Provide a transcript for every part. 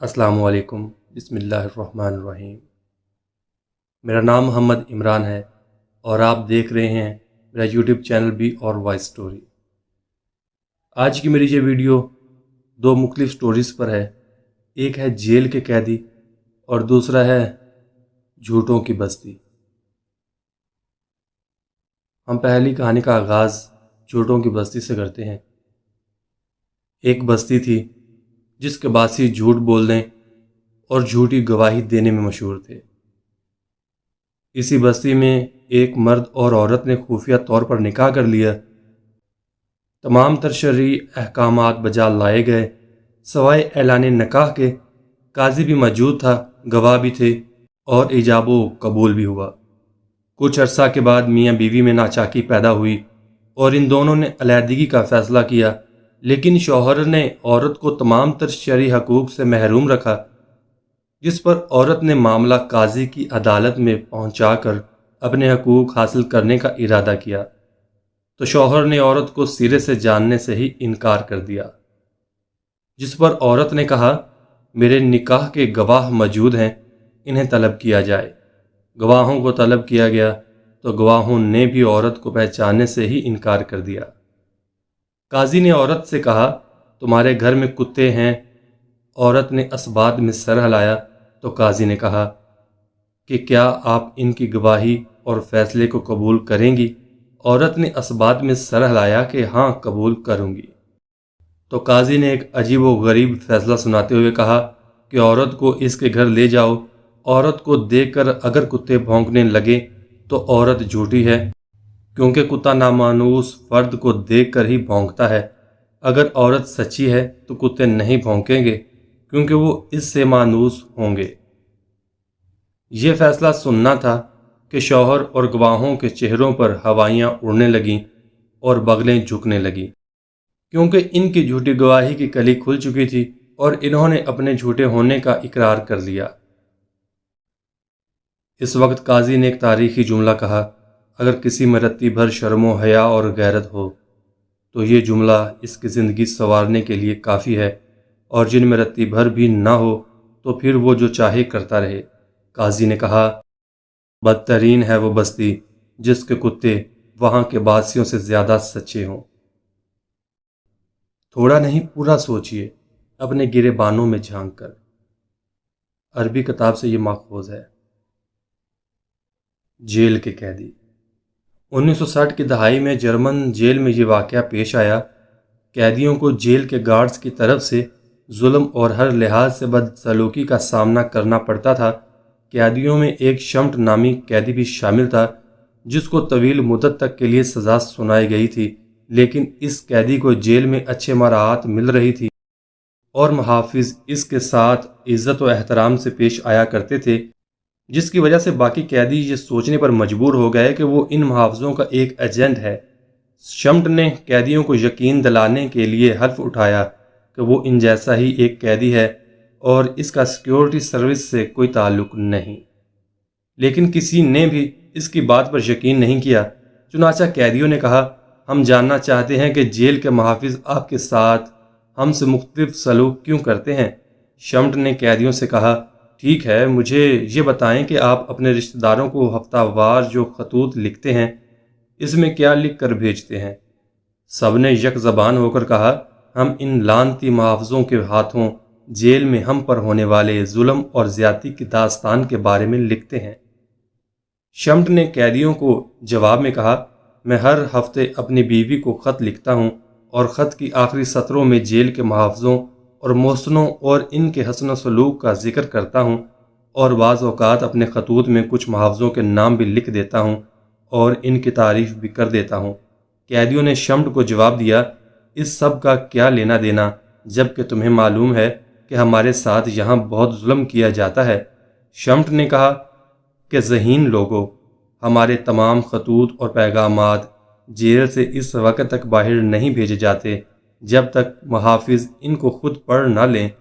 अस्सलामु अलैकुम। बिस्मिल्लाहिर्रहमानिर्रहीम। मेरा नाम मोहम्मद इमरान है और आप देख रहे हैं मेरा यूट्यूब चैनल बी और वॉइस स्टोरी। आज की मेरी ये वीडियो दो मुख्तलिफ स्टोरीज़ पर है। एक है जेल के कैदी और दूसरा है झूठों की बस्ती। हम पहली कहानी का आगाज़ झूठों की बस्ती से करते हैं। एक बस्ती थी जिसके बासी झूठ बोलने और झूठी गवाही देने में मशहूर थे। इसी बस्ती में एक मर्द और औरत ने खुफिया तौर पर निकाह कर लिया। तमाम तर शरई अहकामात बजा लाए गए, सवाए ऐलान निकाह के। काजी भी मौजूद था, गवाह भी थे और इजाबो कबूल भी हुआ। कुछ अरसा के बाद मियाँ बीवी में नाचाकी पैदा हुई और इन दोनों ने अलहदगी का फैसला किया, लेकिन शौहर ने औरत को तमाम तर शरई हकूक़ से महरूम रखा, जिस पर औरत ने मामला काजी की अदालत में पहुंचाकर अपने हकूक़ हासिल करने का इरादा किया, तो शौहर ने औरत को सिरे से जानने से ही इनकार कर दिया। जिस पर औरत ने कहा, मेरे निकाह के गवाह मौजूद हैं, इन्हें तलब किया जाए। गवाहों को तलब किया गया तो गवाहों ने भी औरत को पहचानने से ही इनकार कर दिया। काजी ने औरत से कहा, तुम्हारे घर में कुत्ते हैं? औरत ने असबात में सर हिलाया तो काजी ने कहा कि क्या आप इनकी गवाही और फैसले को कबूल करेंगी? औरत ने असबात में सर हिलाया कि हाँ, कबूल करूंगी। तो काजी ने एक अजीब व गरीब फैसला सुनाते हुए कहा कि औरत को इसके घर ले जाओ। औरत को देखकर अगर कुत्ते भौंकने लगे तो औरत झूठी है, क्योंकि कुत्ता नामानूस फर्द को देखकर ही भौंकता है। अगर औरत सच्ची है तो कुत्ते नहीं भौंकेंगे, क्योंकि वो इससे मानूस होंगे। ये फैसला सुनना था कि शौहर और गवाहों के चेहरों पर हवाइयाँ उड़ने लगीं और बगलें झुकने लगीं, क्योंकि इनकी झूठी गवाही की कली खुल चुकी थी और इन्होंने अपने झूठे होने का इकरार कर लिया। इस वक्त काजी ने एक तारीखी जुमला कहा, अगर किसी में रत्ती भर शर्मो हया और गैरत हो तो ये जुमला इसकी ज़िंदगी संवारने के लिए काफ़ी है, और जिनमें रत्ती भर भी ना हो तो फिर वो जो चाहे करता रहे। काजी ने कहा, बदतरीन है वो बस्ती जिसके कुत्ते वहाँ के बासियों से ज़्यादा सच्चे हों। थोड़ा नहीं पूरा सोचिए अपने गिरेबानों में झांक कर। अरबी किताब से ये माखूज है। जेल के कैदी। 1960 की दहाई में जर्मन जेल में ये वाक़या पेश आया। कैदियों को जेल के गार्ड्स की तरफ से जुल्म और हर लिहाज से बदसलूकी का सामना करना पड़ता था। कैदियों में एक शम्ट नामी कैदी भी शामिल था, जिसको तवील मुद्दत तक के लिए सज़ा सुनाई गई थी, लेकिन इस कैदी को जेल में अच्छे मराहत मिल रही थी और मुहाफिज इसके साथ इज़्ज़त व एहतराम से पेश आया करते थे, जिसकी वजह से बाकी कैदी ये सोचने पर मजबूर हो गए कि वो इन मुहाफ़िज़ों का एक एजेंट है। शम्ट ने कैदियों को यकीन दिलाने के लिए हल्फ उठाया कि वो इन जैसा ही एक कैदी है और इसका सिक्योरिटी सर्विस से कोई ताल्लुक़ नहीं, लेकिन किसी ने भी इसकी बात पर यकीन नहीं किया। चुनाचा कैदियों ने कहा, हम जानना चाहते हैं कि जेल के मुहाफ़िज़ आपके साथ हमसे मुख्तलिफ सलूक क्यों करते हैं। शम्ट ने कैदियों से कहा, ठीक है, मुझे ये बताएं कि आप अपने रिश्तेदारों को हफ्तावार जो खतूत लिखते हैं, इसमें क्या लिख कर भेजते हैं। सब ने यक ज़बान होकर कहा, हम इन लानती मुहाफ़िज़ों के हाथों जेल में हम पर होने वाले जुल्म और ज़्यादती की दास्तान के बारे में लिखते हैं। शम्ट ने कैदियों को जवाब में कहा, मैं हर हफ्ते अपनी बीवी को ख़त लिखता हूँ और ख़त की आखिरी सत्रों में जेल के मुहाफ़िज़ों और मोहसिनों और इनके हसन सलूक का जिक्र करता हूँ, और बाज़ औक़ात अपने खतूत में कुछ मुहाफ़िज़ों के नाम भी लिख देता हूँ और इनकी तारीफ़ भी कर देता हूँ। कैदियों ने शम्ट को जवाब दिया, इस सब का क्या लेना देना, जबकि तुम्हें मालूम है कि हमारे साथ यहाँ बहुत जुल्म किया जाता है। शम्ट ने कहा कि ज़हीन लोगों, हमारे तमाम खतूत और पैगामात जेल से इस वक्त तक बाहर नहीं भेजे जाते जब तक मुहाफ़िज़ इनको खुद पढ़ ना लें,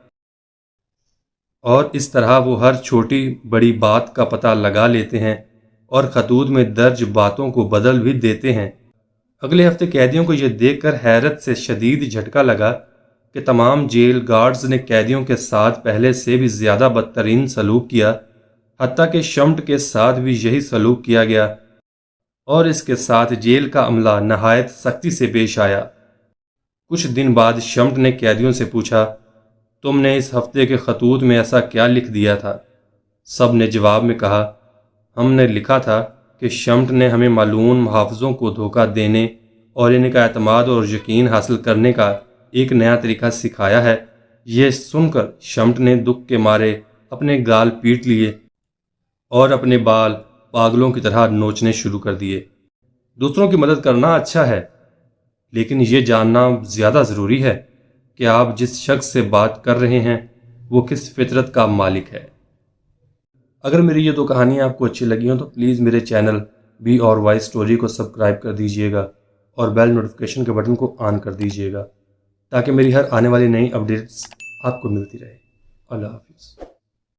और इस तरह वो हर छोटी बड़ी बात का पता लगा लेते हैं और खतूत में दर्ज बातों को बदल भी देते हैं। अगले हफ्ते कैदियों को यह देखकर हैरत से शदीद झटका लगा کہ تمام جیل گارڈز نے قیدیوں کے ساتھ پہلے سے بھی زیادہ بدترین سلوک کیا، حتیٰ کہ شمٹ کے ساتھ بھی یہی سلوک کیا گیا، اور اس کے ساتھ جیل کا عملہ نہایت سختی سے پیش آیا۔ کچھ دن بعد شمٹ نے قیدیوں سے پوچھا، تم نے اس ہفتے کے خطوط میں ایسا کیا لکھ دیا تھا؟ سب نے جواب میں کہا، ہم نے لکھا تھا کہ شمٹ نے ہمیں ملعون محافظوں کو دھوکہ دینے اور ان کا اعتماد اور یقین حاصل کرنے کا ایک نیا طریقہ سکھایا ہے۔ یہ سن کر شمٹ نے دکھ کے مارے اپنے گال پیٹ لیے اور اپنے بال پاگلوں کی طرح نوچنے شروع کر دیے۔ دوسروں کی مدد کرنا اچھا ہے، لیکن یہ جاننا زیادہ ضروری ہے کہ آپ جس شخص سے بات کر رہے ہیں وہ کس فطرت کا مالک ہے۔ اگر میری یہ دو کہانیاں آپ کو اچھی لگی ہوں تو پلیز میرے چینل بی اور وائی اسٹوری کو سبسکرائب کر دیجئے گا اور بیل نوٹیفیکیشن کے بٹن کو آن کر دیجئے گا تاکہ میری ہر آنے والی نئی اپڈیٹس آپ کو ملتی رہے۔ اللہ حافظ۔